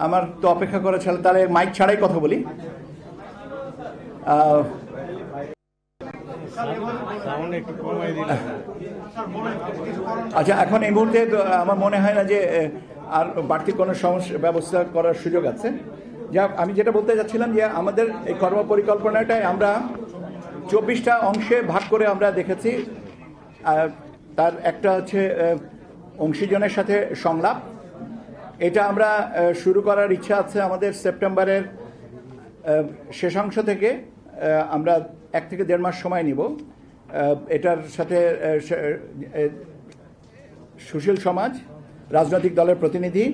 আমার তো অপেক্ষা করা ছিল, তাহলে মাইক ছাড়াই কথা বলি। আচ্ছা, এখন এই মুহূর্তে আমার মনে হয় না যে আর বাড়তি কোনো সমস্যা ব্যবস্থা করার সুযোগ আছে। যা আমি যেটা বলতে যাচ্ছিলাম যে আমাদের এই কর্মপরিকল্পনাটাই আমরা 24টা অংশে ভাগ করে আমরা দেখেছি। তার একটা হচ্ছে অংশীজনের সাথে সংলাপ। এটা আমরা শুরু করার ইচ্ছা আছে আমাদের সেপ্টেম্বরের শেষাংশ থেকে। আমরা 1 থেকে 1.5 মাস সময় নিব। এটার সাথে সুশীল সমাজ, রাজনৈতিক দলের প্রতিনিধি,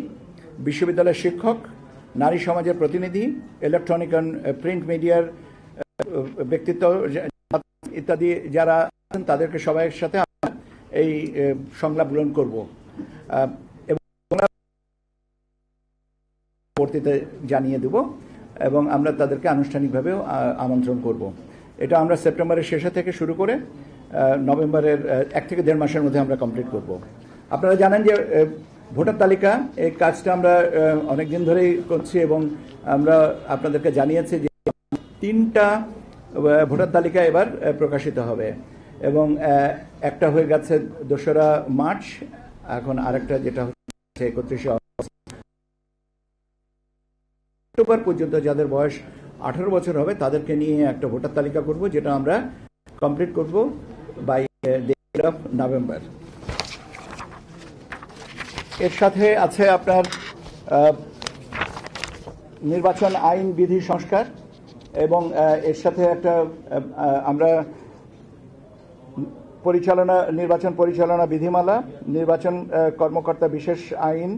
বিশ্ববিদ্যালয়ের শিক্ষক, নারী সমাজের প্রতিনিধি, ইলেকট্রনিক অ্যান্ড প্রিন্ট মিডিয়ার ব্যক্তিত্ব ইত্যাদি যারা আছেন তাদেরকে সবাইয়ের সাথে এই সংলাপ গ্রহণ করব এবং পরবর্তীতে জানিয়ে দেব এবং আমরা তাদেরকে আনুষ্ঠানিকভাবেও আমন্ত্রণ করব। এটা আমরা সেপ্টেম্বরের শেষে থেকে শুরু করে নভেম্বরের 1 থেকে 1.5 মাসের মধ্যে আমরা কমপ্লিট করব। আপনারা জানেন যে ভোটার তালিকা, এই কাজটা আমরা অনেক দিন ধরেই করছি এবং আমরা আপনাদেরকে জানিয়েছি যে 3টা ভোটার তালিকা এবার প্রকাশিত হবে এবং একটা হয়ে গেছে 2রা মার্চ, এখন আরেকটা যেটা হচ্ছে 31শে অক্টোবর পর্যন্ত যাদের বয়স 18 বছর হবে তাদেরকে নিয়ে একটা ভোটার তালিকা করব, যেটা আমরা কমপ্লিট করব বাই নভেম্বর। এর সাথে আছে আপনার নির্বাচন আইন বিধি সংস্কার এবং এর সাথে একটা আমরা নির্বাচন পরিচালনা বিধিমালা, নির্বাচন কর্মকর্তা বিশেষ আইন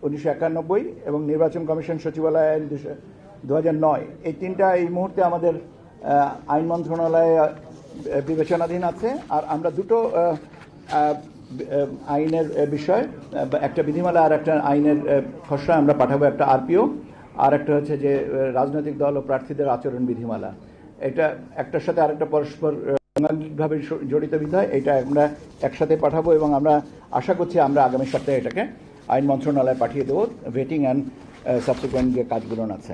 1991 এবং নির্বাচন কমিশন সচিবালয় আইন 2009, এই তিনটা এই মুহূর্তে আমাদের আইন মন্ত্রণালয়ে বিবেচনাধীন আছে। আর আমরা দুটো আইনের বিষয়, একটা বিধিমালা আর একটা আইনের খসড়া আমরা পাঠাবো, একটা আরপিও আর একটা হচ্ছে যে রাজনৈতিক দল ও প্রার্থীদের আচরণ বিধিমালা। এটা একটার সাথে আরেকটা পরস্পর অঙ্গাঙ্গিকভাবে জড়িত বিষয়, এটা আমরা একসাথে পাঠাবো এবং আমরা আশা করছি আমরা আগামী সপ্তাহে এটাকে আইন মন্ত্রণালয়ে পাঠিয়ে দেবো, ভেটিং অ্যান্ড সাবসিকুয়েন্ট যে কাজগুলো আছে।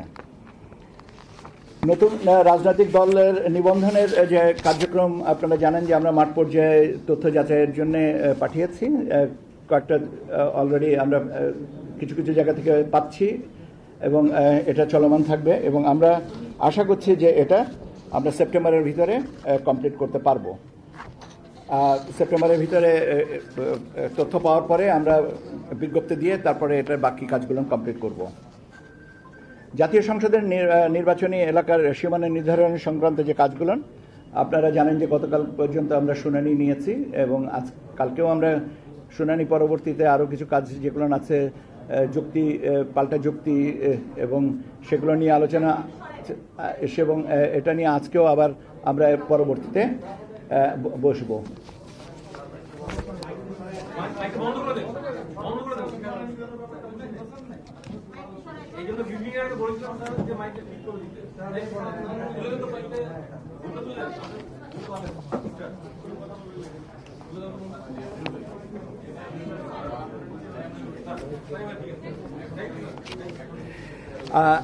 নতুন রাজনৈতিক দলের নিবন্ধনের যে কার্যক্রম আপনারা জানেন যে আমরা মাঠ পর্যায়ে তথ্য যাচাইয়ের জন্য পাঠিয়েছি, কয়েকটা অলরেডি আমরা কিছু কিছু জায়গা থেকে পাচ্ছি এবং এটা চলমান থাকবে এবং আমরা আশা করছি যে এটা আমরা সেপ্টেম্বরের ভিতরে কমপ্লিট করতে পারবো। সেপ্টেম্বরের ভিতরে তথ্য পাওয়ার পরে আমরা বিজ্ঞপ্তি দিয়ে তারপরে এটার বাকি কাজগুলো কমপ্লিট করব। জাতীয় সংসদের নির্বাচনী এলাকার সীমানা নির্ধারণ সংক্রান্ত যে কাজগুলো আপনারা জানেন যে গতকাল পর্যন্ত আমরা শুনানি নিয়েছি এবং আজ কালকেও আমরা শুনানি পরবর্তীতে আরও কিছু কাজ যেগুলো আছে যুক্তি পাল্টা যুক্তি এবং সেগুলো নিয়ে আলোচনা এবং এটা নিয়ে আজকেও আবার আমরা পরবর্তীতে বসবো।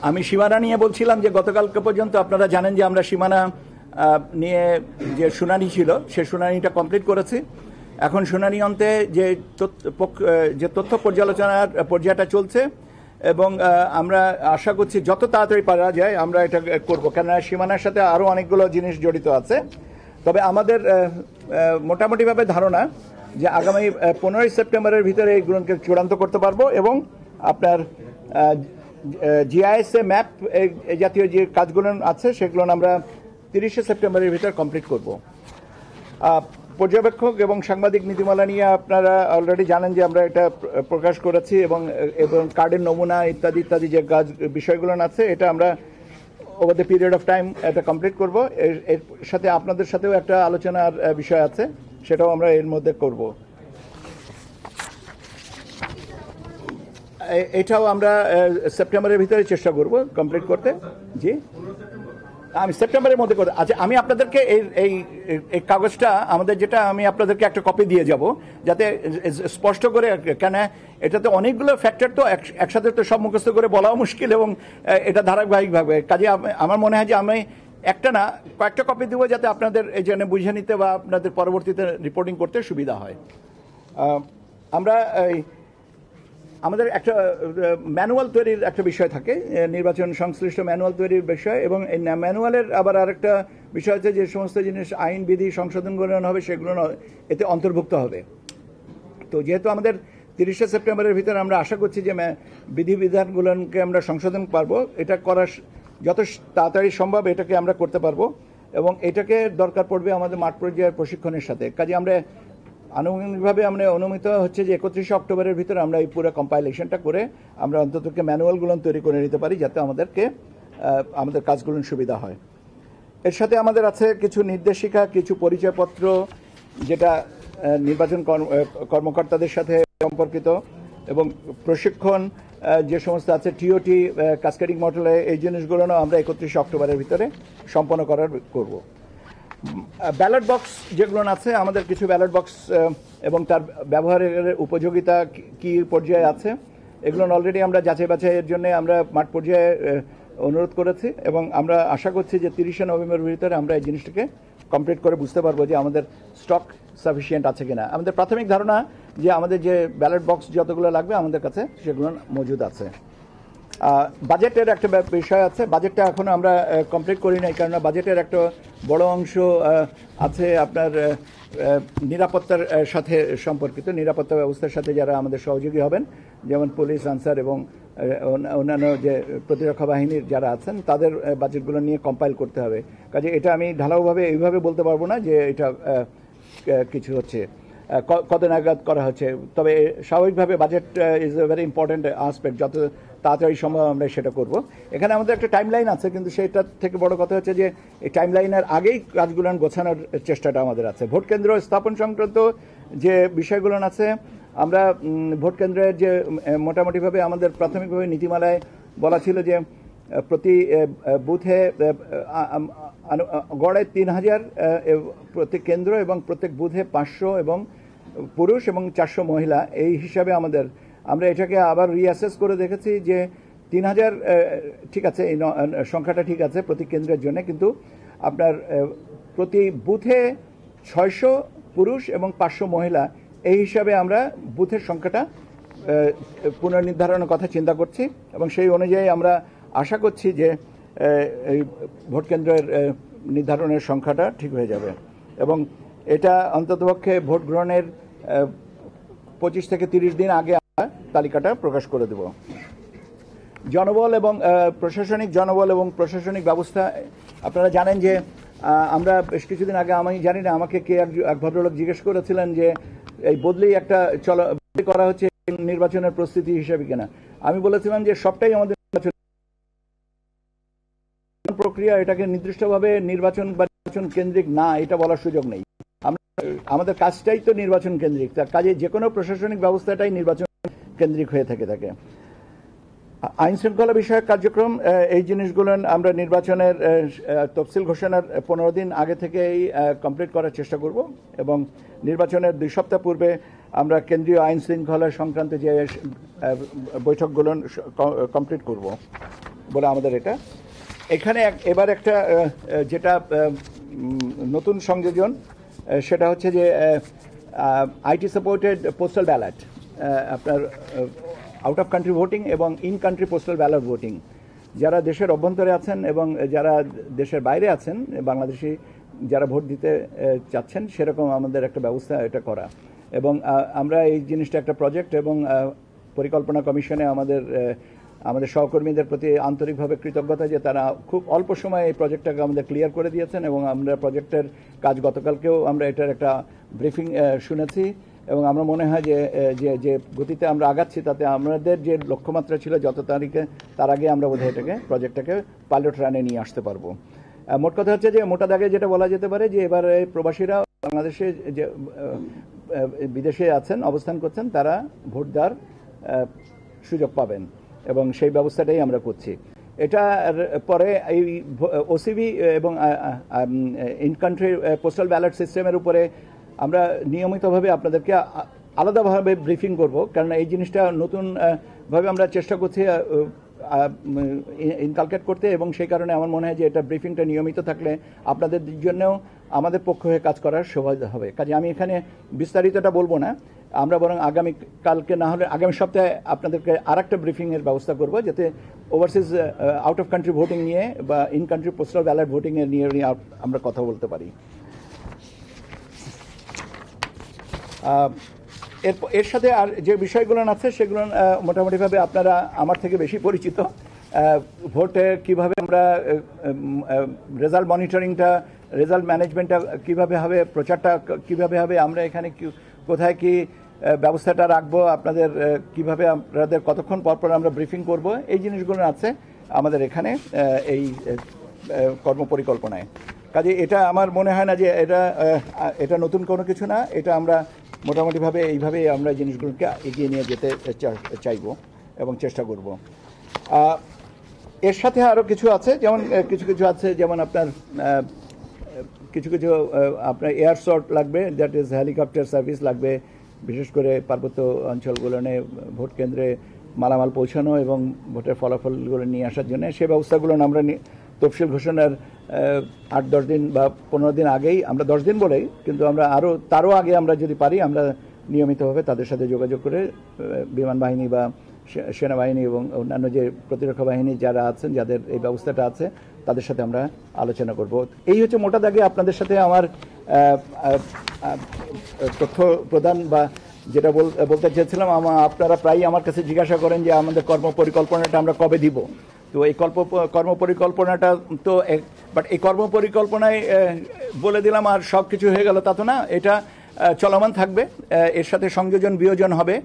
আমি সীমানা নিয়ে বলছিলাম যে গতকালকে পর্যন্ত আপনারা জানেন যে আমরা সীমানা নিয়ে যে শুনানি ছিল সে শুনানিটা কমপ্লিট করেছি। এখন শুনানি অন্তে যে তথ্য পর্যালোচনার পর্যায়টা চলছে এবং আমরা আশা করছি যত তাড়াতাড়ি পারা যায় আমরা এটা করব, কেননা সীমানার সাথে আরও অনেকগুলো জিনিস জড়িত আছে। তবে আমাদের মোটামুটিভাবে ধারণা যে আগামী 15 সেপ্টেম্বরের ভিতরে এইগুলোকে চূড়ান্ত করতে পারবো এবং আপনার জিআইএসএ ম্যাপ এই জাতীয় যে কাজগুলো আছে সেগুলো আমরা 30 সেপ্টেম্বরের ভিতর কমপ্লিট করব। পর্যবেক্ষক এবং সাংবাদিক নীতিমালা নিয়ে আপনারা অলরেডি জানেন যে আমরা এটা প্রকাশ করেছি এবং কার্ডের নমুনা ইত্যাদি ইত্যাদি যে কাজ বিষয়গুলো আছে এটা আমরা over the period of time এটা কমপ্লিট করব। এর সাথে আপনাদের সাথেও একটা আলোচনার বিষয় আছে, সেটাও আমরা এর মধ্যে করব। এটাও আমরা সেপ্টেম্বরের ভিতরে চেষ্টা করব কমপ্লিট করতে। জি, আমি সেপ্টেম্বরের মধ্যে করতে। আচ্ছা, আমি আপনাদেরকে এই কাগজটা আমাদের যেটা আমি আপনাদেরকে একটা কপি দিয়ে যাব যাতে স্পষ্ট করে, কেন এটাতে অনেকগুলো ফ্যাক্টর তো একসাথে তো সব মুখস্থ করে বলাও মুশকিল এবং এটা ধারাবাহিকভাবে কাজে আমার মনে হয় যে আমি একটা না কয়েকটা কপি দেবো যাতে আপনাদের এই জন্য বুঝে নিতে বা আপনাদের পরবর্তীতে রিপোর্টিং করতে সুবিধা হয়। আমরা আমাদের একটা ম্যানুয়াল তৈরির একটা বিষয় থাকে, নির্বাচন সংশ্লিষ্ট ম্যানুয়াল তৈরির বিষয়, এবং এই ম্যানুয়ালের আবার আরেকটা বিষয় আছে যে সমস্ত জিনিস আইন বিধি সংশোধন করানো হবে সেগুলো এতে অন্তর্ভুক্ত হবে। তো যেহেতু আমাদের 30 সেপ্টেম্বরের ভিতরে আমরা আশা করছি যে বিধিবিধানগুলোকে আমরা সংশোধন পারবো, এটা করার যত তাড়াতাড়ি সম্ভব এটাকে আমরা করতে পারবো এবং এটাকে দরকার পড়বে আমাদের মাঠ পর্যায়ের প্রশিক্ষণের সাথে। কাজে আমরা আনুষ্ঠানিকভাবে আমরা অনুমিত হচ্ছে যে 31 অক্টোবরের ভিতরে আমরা এই পুরো কম্পাইলেশনটা করে আমরা অন্তত ম্যানুয়ালগুলো তৈরি করে নিতে পারি যাতে আমাদের কাজগুলো সুবিধা হয়। এর সাথে আমাদের আছে কিছু নির্দেশিকা, কিছু পরিচয়পত্র যেটা নির্বাচন কর্মকর্তাদের সাথে সম্পর্কিত এবং প্রশিক্ষণ যে সমস্ত আছে টিওটি কাস্কেডিং মডেলে এই জিনিসগুলো আমরা 31 অক্টোবরের ভিতরে সম্পন্ন করব। ব্যালট বক্স যেগুলো আছে আমাদের কিছু ব্যালট বক্স এবং তার ব্যবহারের উপযোগিতা কি পর্যায়ে আছে এগুলো অলরেডি আমরা যাচাই বাছাইয়ের জন্য আমরা মাঠ পর্যায়ে অনুরোধ করেছি এবং আমরা আশা করছি যে 30 নভেম্বরের ভিতরে আমরা এই জিনিসটাকে কমপ্লিট করে বুঝতে পারবো যে আমাদের স্টক সাফিসিয়েন্ট আছে কিনা। আমাদের প্রাথমিক ধারণা যে আমাদের যে ব্যালট বক্স যতগুলো লাগবে আমাদের কাছে সেগুলো মজুদ আছে। বাজেটের একটা বিষয় আছে, বাজেটটা এখনো আমরা কমপ্লিট করি নাই কারণ বাজেটের একটা বড় অংশ আছে আপনার নিরাপত্তার সাথে সম্পর্কিত, নিরাপত্তা ব্যবস্থার সাথে যারা আমাদের সহযোগী হবেন যেমন পুলিশ, আনসার এবং অন্যান্য যে প্রতিরক্ষা বাহিনীর যারা আছেন তাদের বাজেটগুলো নিয়ে কম্পাইল করতে হবে। কাজে এটা আমি ঢালাওভাবে এইভাবে বলতে পারবো না যে এটা কিছু হচ্ছে। কত নাগাদ করা হচ্ছে। তবে স্বাভাবিকভাবে budget is a very important aspect, যত তাড়াতাড়ি সম্ভব আমরা সেটা করব। এখানে আমাদের একটা টাইমলাইন আছে, কিন্তু সেটা থেকে বড় কথা হচ্ছে যে এই টাইমলাইনের আগেই কাজগুলো গোছানোর চেষ্টাটা আমাদের আছে। ভোট কেন্দ্র স্থাপন সংক্রান্ত যে বিষয়গুলো আছে, আমরা ভোট কেন্দ্রের যে মোটামুটিভাবে আমাদের প্রাথমিকভাবে নীতিমালায় বলা ছিল যে প্রতি বুথে গড়ে 3000 প্রত্যেক কেন্দ্র এবং প্রত্যেক বুথে 500 এবং পুরুষ এবং 400 মহিলা, এই হিসাবে আমরা এটাকে আবার রিঅ্যাসেস করে দেখেছি যে 3000 ঠিক আছে, এই সংখ্যাটা ঠিক আছে প্রতি কেন্দ্রের জন্য, কিন্তু আপনার প্রতি বুথে 600 পুরুষ এবং 500 মহিলা, এই হিসাবে আমরা বুথের সংখ্যাটা পুনর্নির্ধারণের কথা চিন্তা করছি এবং সেই অনুযায়ী আমরা আশা করছি যে এই ভোট কেন্দ্রের নির্ধারণের সংখ্যাটা ঠিক হয়ে যাবে এবং এটা অন্ততপক্ষে ভোট গ্রহণের 25 থেকে 30 দিন আগে আমরা তালিকাটা প্রকাশ করে দেব। জনবল এবং প্রশাসনিক ব্যবস্থা, আপনারা জানেন যে আমরা বেশ কিছুদিন আগে, আমি জানি না আমাকে কে এক ভদ্রলোক জিজ্ঞেস করেছিলেন যে এই বদলি একটা করা হচ্ছে নির্বাচনের প্রস্তুতি হিসেবে কিনা। আমি বলেছিলাম যে সবটাই আমাদের প্রক্রিয়া, এটাকে নির্দিষ্টভাবে নির্বাচন কেন্দ্রিক না, এটা বলার সুযোগ নেই। আমাদের কাজটাই তো নির্বাচন কেন্দ্রিক, তার কাজে যে কোনো প্রশাসনিক ব্যবস্থাটাই নির্বাচন কেন্দ্রিক হয়ে থাকে। আইন শৃঙ্খলা বিষয়ক কার্যক্রম, এই জিনিসগুলো আমরা নির্বাচনের তফসিল ঘোষণার 15 দিন আগে থেকেই কমপ্লিট করার চেষ্টা করব এবং নির্বাচনের 2 সপ্তাহ পূর্বে আমরা কেন্দ্রীয় আইন শৃঙ্খলা সংক্রান্ত যে বৈঠকগুলো কমপ্লিট করব বলে আমাদের এটা। এখানে এবার একটা যেটা নতুন সংযোজন, সেটা হচ্ছে যে আইটি সাপোর্টেড পোস্টাল ব্যালট, আপনার আউট অফ কান্ট্রি ভোটিং এবং in country postal ballot voting, যারা দেশের অভ্যন্তরে আছেন এবং যারা দেশের বাইরে আছেন, বাংলাদেশি যারা ভোট দিতে চাচ্ছেন, সেরকম আমাদের একটা ব্যবস্থা এটা করা। এবং আমরা এই জিনিসটা একটা প্রজেক্ট এবং পরিকল্পনা কমিশনে আমাদের সহকর্মীদের প্রতি আন্তরিকভাবে কৃতজ্ঞতা যে তারা খুব অল্প সময়ে এই প্রজেক্টটাকে আমাদের ক্লিয়ার করে দিয়েছেন এবং আমরা প্রজেক্টের কাজ গতকালকেও আমরা এটার একটা ব্রিফিং শুনেছি এবং আমরা মনে হয় যে গতিতে আমরা আগাচ্ছি তাতে আমাদের যে লক্ষ্যমাত্রা ছিল যত তারিখে, তার আগে আমরা বোধহয় প্রজেক্টটাকে পাইলট রানে নিয়ে আসতে পারবো। মোট কথা হচ্ছে যে মোটা দাগে যেটা বলা যেতে পারে যে এবার প্রবাসীরা বাংলাদেশে যে বিদেশে আছেন, অবস্থান করছেন, তারা ভোট দেওয়ার সুযোগ পাবেন এবং সেই ব্যবস্থাটাই আমরা করছি। এটা পরে এই ওসিবি এবং ইন কান্ট্রি পোস্টাল ব্যালট সিস্টেমের উপরে আমরা নিয়মিতভাবে আপনাদেরকে আলাদাভাবে ব্রিফিং করব, কারণ এই জিনিসটা নতুনভাবে আমরা চেষ্টা করছি ইনকালকেট করতে এবং সেই কারণে আমার মনে হয় যে এটা ব্রিফিংটা নিয়মিত থাকলে আপনাদের জন্যও আমাদের পক্ষ হয়ে কাজ করার সুবিধা হবে। কাজে আমি এখানে বিস্তারিতটা বলবো না, আমরা বরং কালকে না হলে আগামী সপ্তাহে আপনাদেরকে আরেকটা ব্রিফিংয়ের ব্যবস্থা করব, যাতে overseas out of country voting নিয়ে বা ইন কান্ট্রি পোস্টাল ব্যালট ভোটিংয়ের নিয়ে আমরা কথা বলতে পারি। এর সাথে আর যে বিষয়গুলো আছে সেগুলো মোটামুটিভাবে আপনারা আমার থেকে বেশি পরিচিত। ভোটে কিভাবে আমরা রেজাল্ট মনিটরিংটা, রেজাল্ট ম্যানেজমেন্টটা কিভাবে হবে, প্রচারটা কিভাবে হবে, আমরা এখানে কোথায় কি ব্যবস্থাটা রাখবো, আপনাদের কিভাবে আপনাদের কতক্ষণ পরপর আমরা ব্রিফিং করব, এই জিনিসগুলো আছে আমাদের এখানে এই কর্মপরিকল্পনায়। কাজে এটা আমার মনে হয় না যে এটা নতুন কোনো কিছু না, এটা আমরা মোটামুটিভাবে এইভাবেই আমরা জিনিসগুলোকে এগিয়ে নিয়ে যেতে চাইব এবং চেষ্টা করব। এর সাথে আরও কিছু আছে, যেমন কিছু আছে, যেমন আপনার কিছু আপনার এয়ার শর্ট লাগবে, দ্যাট ইজ হেলিকপ্টার সার্ভিস লাগবে, বিশেষ করে পার্বত্য অঞ্চলগুলোনে ভোট কেন্দ্রে মালামাল পৌঁছানো এবং ভোটের ফলাফলগুলো নিয়ে আসার জন্য। সে ব্যবস্থাগুলো আমরা তফসিল ঘোষণার 8-10 দিন বা 15 দিন আগেই, আমরা 10 দিন বলেই, কিন্তু আমরা তারও আগে আমরা যদি পারি আমরা নিয়মিতভাবে তাদের সাথে যোগাযোগ করে বিমান বাহিনী বা সেনাবাহিনী এবং অন্যান্য যে প্রতিরক্ষা বাহিনী যারা আছেন, যাদের এই ব্যবস্থাটা আছে, তাদের সাথে আমরা আলোচনা করব। এই হচ্ছে মোটা দাগে আপনাদের সাথে আমার তথ্য প্রদান বা যেটা বলতে চেয়েছিলাম। আপনারা প্রায়ই আমার কাছে জিজ্ঞাসা করেন যে আমাদের কর্মপরিকল্পনাটা আমরা কবে দিব। তো এই কর্মপরিকল্পনাটা তো বাট এই কর্মপরিকল্পনায় বলে দিলাম আর সব কিছু হয়ে গেল তা তো না। এটা চলমান থাকবে। এর সাথে সংযোজন বিয়োজন হবে,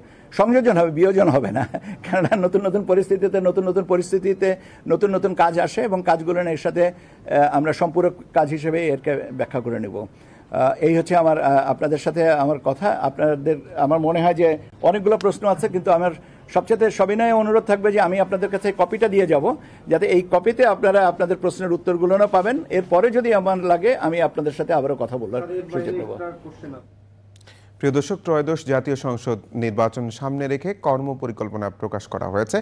বিয়োজন হবে না, কেননা নতুন নতুন পরিস্থিতিতে নতুন নতুন কাজ আসে এবং কাজগুলো এর সাথে আমরা সম্পূরক কাজ হিসেবে এরকে ব্যাখ্যা করে নেব। এই হচ্ছে আপনাদের সাথে আমার কথা। আমার মনে হয় যে অনেকগুলো প্রশ্ন আছে, কিন্তু আমার সবচেয়ে সবিনয় অনুরোধ থাকবে যে আমি আপনাদের কাছে কপিটা দিয়ে যাব, যাতে এই কপিতে আপনারা আপনাদের প্রশ্নের উত্তরগুলো না পাবেন। এরপরে যদি আমার লাগে আমি আপনাদের সাথে আবারও কথা বলার সুযোগ দেব। প্রিয় দর্শক, ত্রয়োদশ জাতীয় সংসদ নির্বাচন সামনে রেখে কর্মপরিকল্পনা প্রকাশ করা হয়েছে।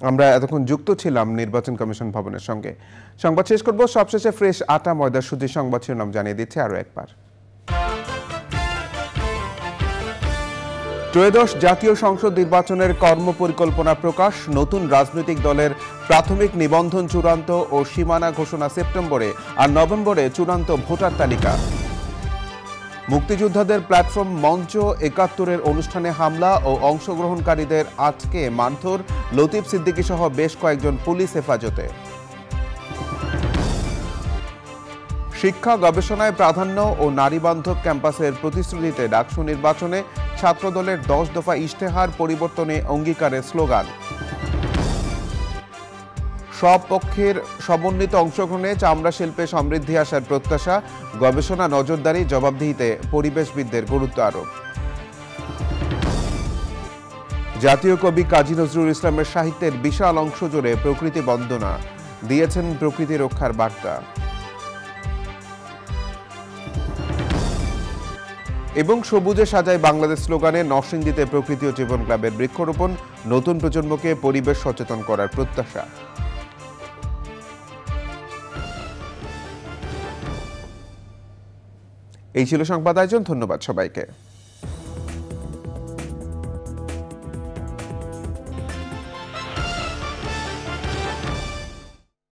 আমরা এতক্ষণ যুক্ত ছিলাম নির্বাচন কমিশন ভবনের সঙ্গে। সংবাদ শেষ করব সবশেষে ফ্রেশ আটা ময়দা সুজি সংবাদ শিরোনাম জানিয়ে দিচ্ছে আরও একবার। ত্রয়োদশ জাতীয় সংসদ নির্বাচনের কর্মপরিকল্পনা প্রকাশ, নতুন রাজনৈতিক দলের প্রাথমিক নিবন্ধন চূড়ান্ত ও সীমানা ঘোষণা সেপ্টেম্বরে, আর নভেম্বরে চূড়ান্ত ভোটার তালিকা। মুক্তিযোদ্ধাদের প্ল্যাটফর্ম মঞ্চ ৭১-এর অনুষ্ঠানে হামলা ও অংশগ্রহণকারীদের আটকে মারধর, লতিফ সিদ্দিকী সহ বেশ কয়েকজন পুলিশ হেফাজতে। শিক্ষা গবেষণায় প্রাধান্য ও নারীবান্ধব ক্যাম্পাসের প্রতিশ্রুতিতে ডাকসু নির্বাচনে ছাত্রদলের ১০ দফা ইশতেহার পরিবর্তনে অঙ্গীকারের স্লোগান। সব পক্ষের সমন্বিত অংশগ্রহণে চামড়া শিল্পে সমৃদ্ধি আসার প্রত্যাশা, গবেষণা, নজরদারি, জবাবদিহিতে পরিবেশবিদদের গুরুত্ব আরোপ। জাতীয় কবি কাজী নজরুল ইসলামের সাহিত্যের বিশাল অংশ জুড়ে প্রকৃতি বন্দনা, দিয়েছেন প্রকৃতি রক্ষার বার্তা। এবং সবুজে সাজায় বাংলাদেশ স্লোগানে নরসিংদীতে প্রকৃতি ও জীবন ক্লাবের বৃক্ষরোপণ, নতুন প্রজন্মকে পরিবেশ সচেতন করার প্রত্যাশা। এই ছিল সংবাদ আয়োজন। ধন্যবাদ সবাইকে।